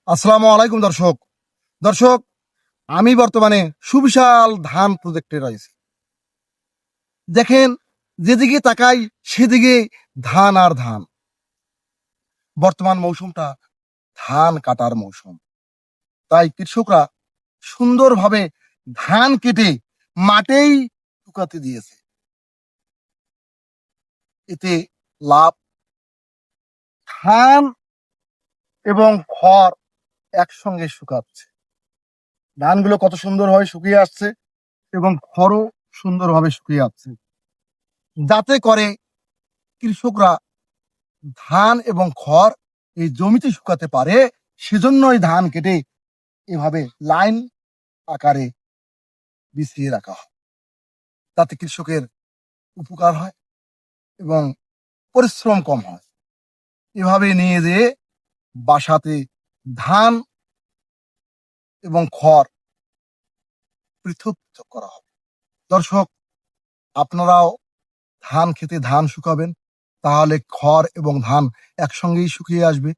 আসসালামু আলাইকুম দর্শক। দর্শক, আমি বর্তমানে সুবিশাল ধান প্রজেক্টে রয়েছি। দেখেন, যেদিকে তাকাই সেদিকে ধান আর ধান। বর্তমান মৌসুমটা ধান কাটার মৌসুম। তাই কৃষকরা সুন্দরভাবে ধান কেটে মাঠেই শুকাতে দিয়েছে। এতে লাভ, ধান এবং খড় একসঙ্গে শুকাচ্ছে। ধানগুলো কত সুন্দরভাবে শুকিয়ে আসছে এবং খড়ও সুন্দরভাবে শুকিয়ে আসছে, যাতে করে কৃষকরা ধান এবং খড় এই জমিতে শুকাতে পারে। সেজন্য এই ধান কেটে এভাবে লাইন আকারে বিছিয়ে রাখা হয়, তাতে কৃষকের উপকার হয় এবং পরিশ্রম কম হয়। এভাবে নিয়ে যেয়ে বাসাতে ধান এবং খড় পৃথক পৃথক করা হবে। দর্শক, আপনারাও ধান খেতে ধান শুকাবেন, তাহলে খড় এবং ধান একসঙ্গেই শুকিয়ে আসবে।